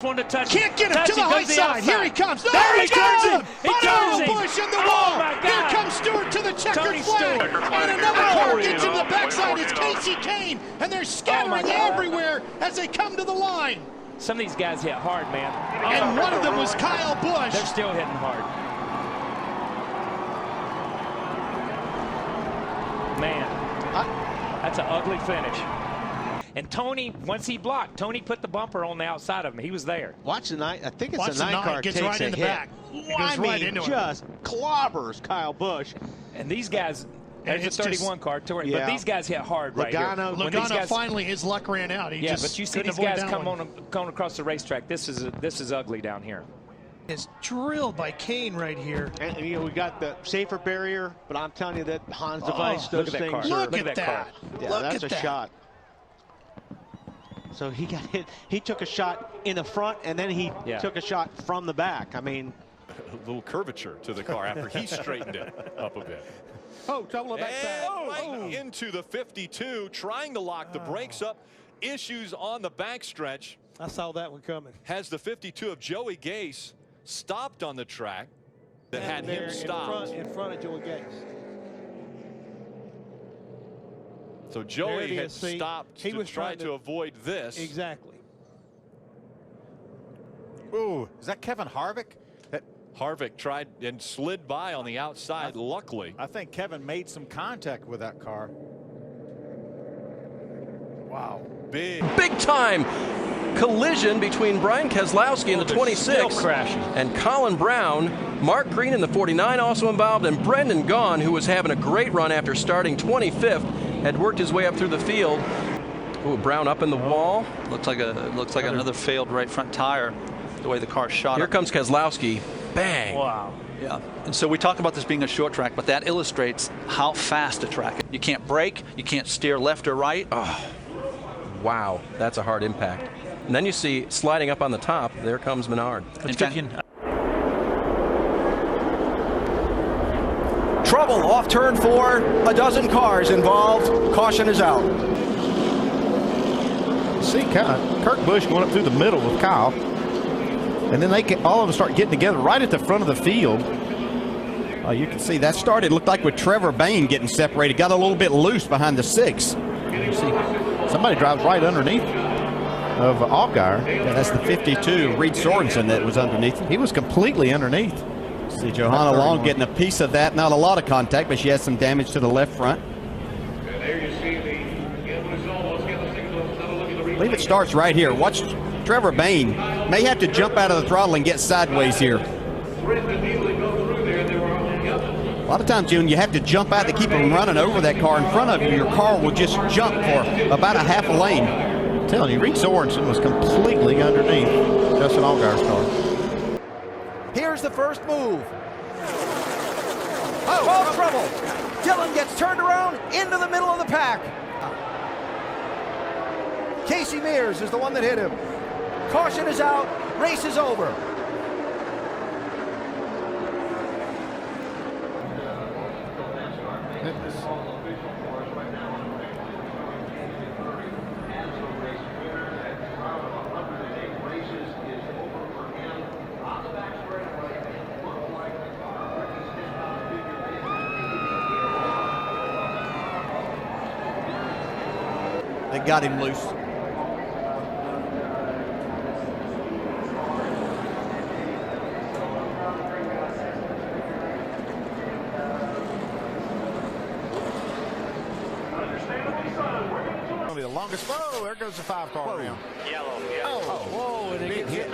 One to touch. Can't get him to the high side. Here he comes. No, there he turns him. He turns him. Bush in the wall. Oh my God. Here comes Stewart to the checkered Tony flag. Stewart. And another car gets him the backside. It's Casey Kane. And they're scattering everywhere as they come to the line. Some of these guys hit hard, man. And one of them was Kyle Busch. They're still hitting hard. Man, that's an ugly finish. And Tony, once he blocked, Tony put the bumper on the outside of him. He was there. Watch the night. I think it's Watch a nine car gets takes right a in the hit. back. I mean, just clobbers Kyle Busch. And these guys, there's a 31 car touring, but these guys hit hard right here. Logano finally, his luck ran out. He just but you see these guys coming across the racetrack. This is ugly down here. It's drilled by Kane right here. And you know, we got the safer barrier, but I'm telling you that Hans device, those things are. Look at that. Yeah, that's a shot. So he got hit. He took a shot in the front, and then he took a shot from the back. I mean, a little curvature to the car after he straightened it up a bit. Oh, trouble on backside. Into the 52, trying to lock the brakes up. Issues on the backstretch. I saw that one coming. Has the 52 of Joey Gase stopped on the track that had him stopped. In front of Joey Gase. So Joey had stopped to try to avoid this. Exactly. Ooh, is that Kevin Harvick? Harvick tried and slid by on the outside, luckily. I think Kevin made some contact with that car. Wow. Big time collision between Brian Keselowski in the 26 and Colin Brown. Mark Green in the 49 also involved, and Brendan Gaughan, who was having a great run after starting 25th, had worked his way up through the field. Ooh, Brown up in the wall. Looks like another failed right front tire, the way the car shot. Here comes Keselowski. Bang. Wow. Yeah. And so we talk about this being a short track, but that illustrates how fast a track is. You can't brake, you can't steer left or right. Oh, wow, that's a hard impact. And then you see sliding up on the top, there comes Menard. Trouble off turn 4, a dozen cars involved. Caution is out. See Kurt Busch going up through the middle with Kyle. And then all of them start getting together right at the front of the field. You can see that started, looked like with Trevor Bayne getting separated. Got a little bit loose behind the 6. You see somebody drives right underneath of Allgaier. Yeah, that's the 52, Reed Sorensen, that was underneath. He was completely underneath. See Johanna Long getting a piece of that. Not a lot of contact, but she has some damage to the left front. I believe it starts right here. Watch Trevor Bayne. May have to jump out of the throttle and get sideways here. A lot of times, June, you have to jump out to keep them running over that car in front of you. Your car will just jump for about a half a lane. I'm telling you, Reed Sorensen was completely underneath Justin Allgaier's car. Here's the first move. Oh, trouble. Dillon gets turned around into the middle of the pack. Casey Mears is the one that hit him. Caution is out. Race is over. They got him loose. The longest. Whoa, there goes the 5-car round. Yellow. Oh, Whoa, and big hit.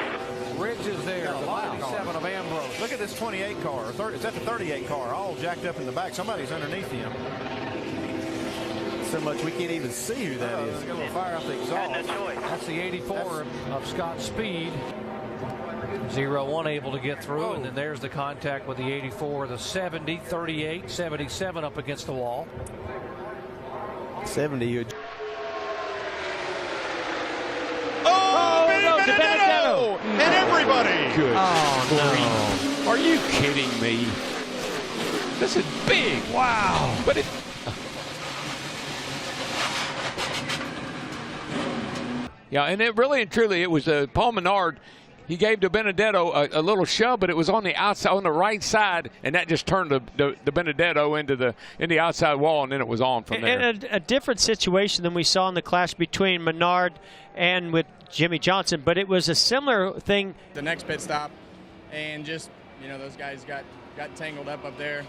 Ridge is there. Got a lot of 97 of Ambrose. Look at this 28 car. Is that the 38 car? All jacked up in the back. Somebody's underneath him. So much we can't even see who that is. Got a little fire out the exhaust. That's the 84 of Scott Speed. 0-1 able to get through, and then there's the contact with the 84, the 70, 38, 77 up against the wall. 70. Benedetto! And everybody! Good. Oh, no. Are you kidding me? This is big. Wow. But it. Yeah, and it really and truly, it was Paul Menard. He gave to Benedetto a little shove, but it was on the outside, on the right side, and that just turned the Benedetto into the outside wall, and then it was on from there. And a different situation than we saw in the clash between Menard and with Jimmy Johnson, but it was a similar thing. The next pit stop, and just, you know, those guys got tangled up there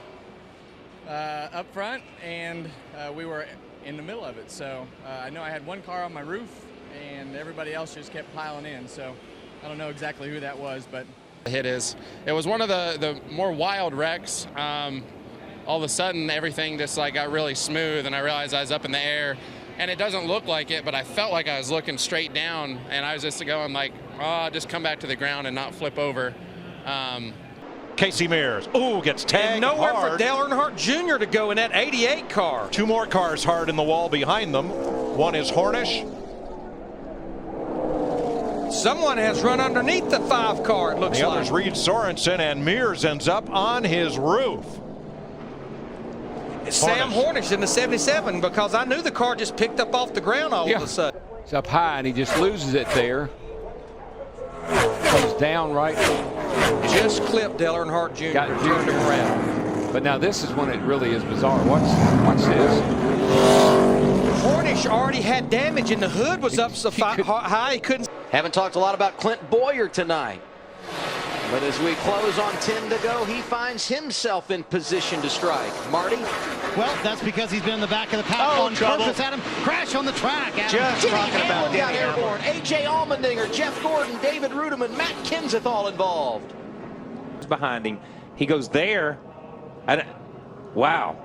up front, and we were in the middle of it. So I know I had one car on my roof, and everybody else just kept piling in. So I don't know exactly who that was, but it was one of the more wild wrecks. All of a sudden, everything just like got really smooth, and I realized I was up in the air. And it doesn't look like it, but I felt like I was looking straight down, and I was just going like, oh, just come back to the ground and not flip over. Casey Mears, gets tagged and nowhere hard. for Dale Earnhardt Jr. to go in that 88 car. Two more cars hard in the wall behind them. One is Hornish. Someone has run underneath the 5 car, it looks like. The other's Reed Sorensen, and Mears ends up on his roof. It's Sam Hornish in the 77, because I knew the car just picked up off the ground all of a sudden. It's up high, and he just loses it there. Comes down right. Just clipped Dale Earnhardt Jr. Got turned him around. But now this is when it really is bizarre. Watch this. Hornish already had damage, and the hood was up so high he couldn't. Haven't talked a lot about Clint Boyer tonight. But as we close on 10 to go, he finds himself in position to strike. Marty? Well, that's because he's been in the back of the pack on purpose. Adam, crash on the track. Adam. Just talking about Airborne. A.J. Allmendinger, Jeff Gordon, David Rudiman, Matt Kenseth all involved. Behind him. He goes there. Wow.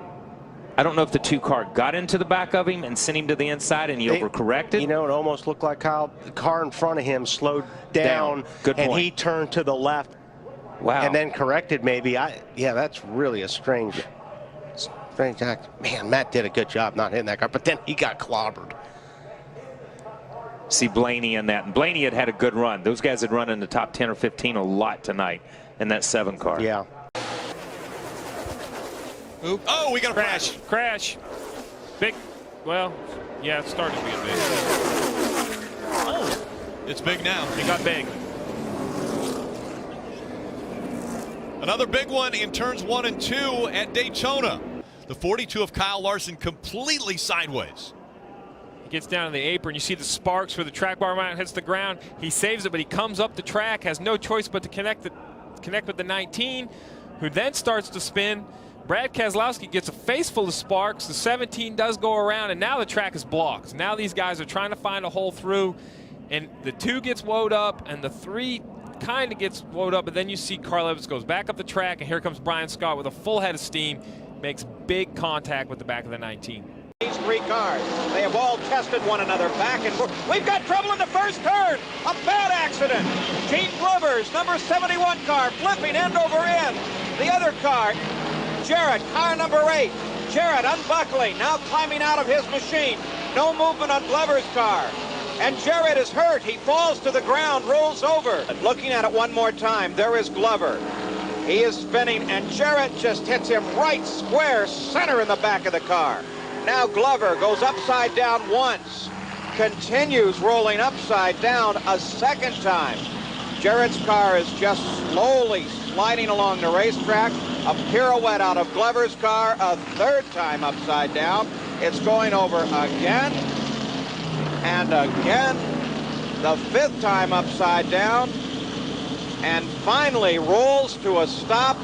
I don't know if the 2-car got into the back of him and sent him to the inside and he overcorrected. You know, it almost looked like the car in front of him slowed down. Good point. And he turned to the left. Wow. And then corrected maybe. Yeah, that's really a strange act. Man, Matt did a good job not hitting that car, but then he got clobbered. See Blaney in that. And Blaney had a good run. Those guys had run in the top 10 or 15 a lot tonight in that 7 car. Yeah. Oop. Oh, we got a crash. Crash. Big. Well, yeah, it started to be big. Oh, it's big now. It got big. Another big one in turns 1 and 2 at Daytona. The 42 of Kyle Larson completely sideways. He gets down to the apron. You see the sparks where the track bar mount hits the ground. He saves it, but he comes up the track, has no choice but to connect with the 19, who then starts to spin. Brad Keselowski gets a face full of sparks. The 17 does go around, and now the track is blocked. Now these guys are trying to find a hole through, and the 2 gets woed up, and the 3 kind of gets woed up, but then you see Carl Evans goes back up the track, and here comes Brian Scott with a full head of steam, makes big contact with the back of the 19. These 3 cars, they have all tested one another back and forth. We've got trouble in the first turn. A bad accident. Gene Glover's number 71 car flipping end over end. The other car, Jarrett, car number 8. Jarrett unbuckling, now climbing out of his machine. No movement on Glover's car. And Jarrett is hurt. He falls to the ground, rolls over. Looking at it one more time, there is Glover. He is spinning, and Jarrett just hits him right square center in the back of the car. Now Glover goes upside down once, continues rolling upside down a second time. Jarrett's car is just slowly sliding along the racetrack. A pirouette out of Glover's car, a 3rd time upside down. It's going over again and again, the 5th time upside down, and finally rolls to a stop